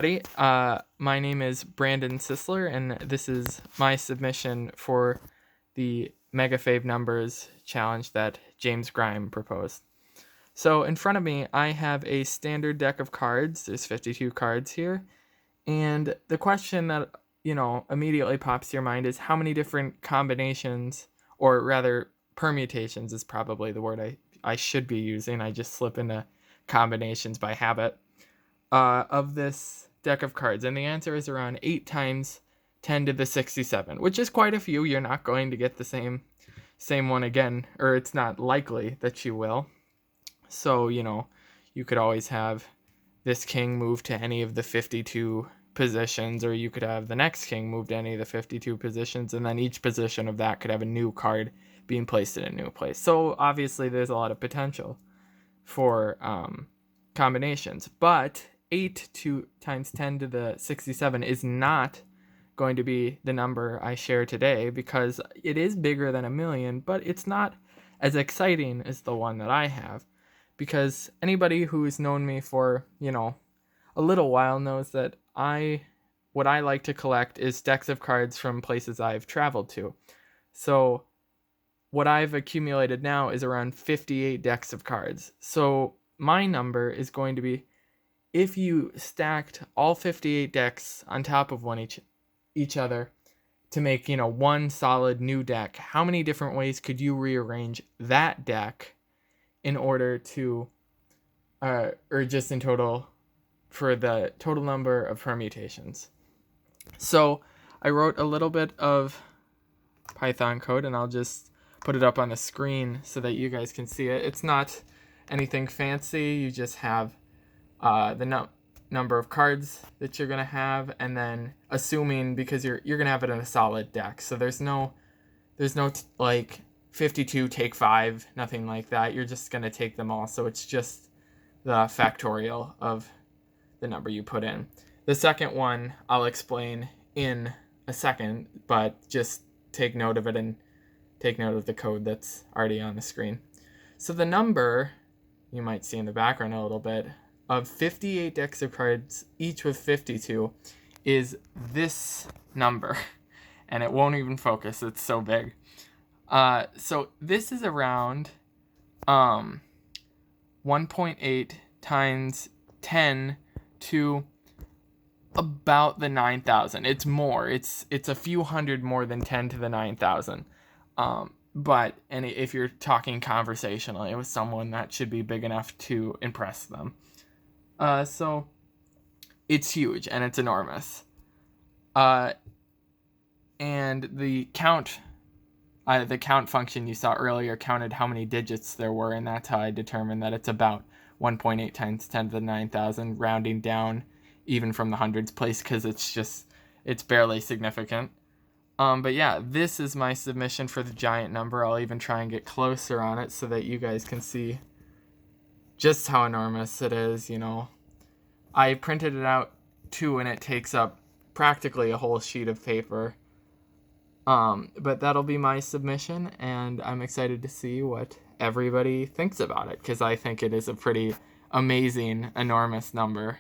My name is Brandon Sisler, and this is my submission for the Mega Fave Numbers challenge that James Grime proposed. So in front of me, I have a standard deck of cards. There's 52 cards here. And the question that, immediately pops to your mind is how many different combinations, or rather permutations is probably the word I should be using. I just slip into combinations by habit, of this deck of cards. And the answer is around 8 times 10 to the 67, which is quite a few. You're not going to get the same one again, or it's not likely that you will. So, you could always have this king move to any of the 52 positions, or you could have the next king move to any of the 52 positions, and then each position of that could have a new card being placed in a new place. So obviously there's a lot of potential for combinations, but 8 times 10 to the 67 is not going to be the number I share today, because it is bigger than a million, but it's not as exciting as the one that I have. Because anybody who's known me for, a little while knows that what I like to collect is decks of cards from places I've traveled to. So what I've accumulated now is around 58 decks of cards. So my number is going to be, if you stacked all 58 decks on top of each other to make, one solid new deck, how many different ways could you rearrange that deck in order to, or just in total, for the total number of permutations? So I wrote a little bit of Python code, and I'll just put it up on the screen so that you guys can see it. It's not anything fancy. You just have the number of cards that you're gonna have, and then assuming, because you're gonna have it in a solid deck, so there's no like 52 take 5, nothing like that. You're just gonna take them all, so it's just the factorial of the number you put in. The second one I'll explain in a second, but just take note of it and take note of the code that's already on the screen. So the number, you might see in the background a little bit, of 58 decks of cards, each with 52, is this number. And it won't even focus, it's so big. So this is around 1.8 times 10 to about the 9,000. It's more. It's a few hundred more than 10 to the 9,000. But if you're talking conversationally with someone, that should be big enough to impress them. So it's huge and it's enormous. And the count function you saw earlier counted how many digits there were, and that's how I determined that it's about 1.8 times 10 to the 9,000, rounding down even from the hundreds place, because it's barely significant. But yeah, this is my submission for the giant number. I'll even try and get closer on it so that you guys can see just how enormous it is. I printed it out too, and it takes up practically a whole sheet of paper. But that'll be my submission, and I'm excited to see what everybody thinks about it, because I think it is a pretty amazing, enormous number.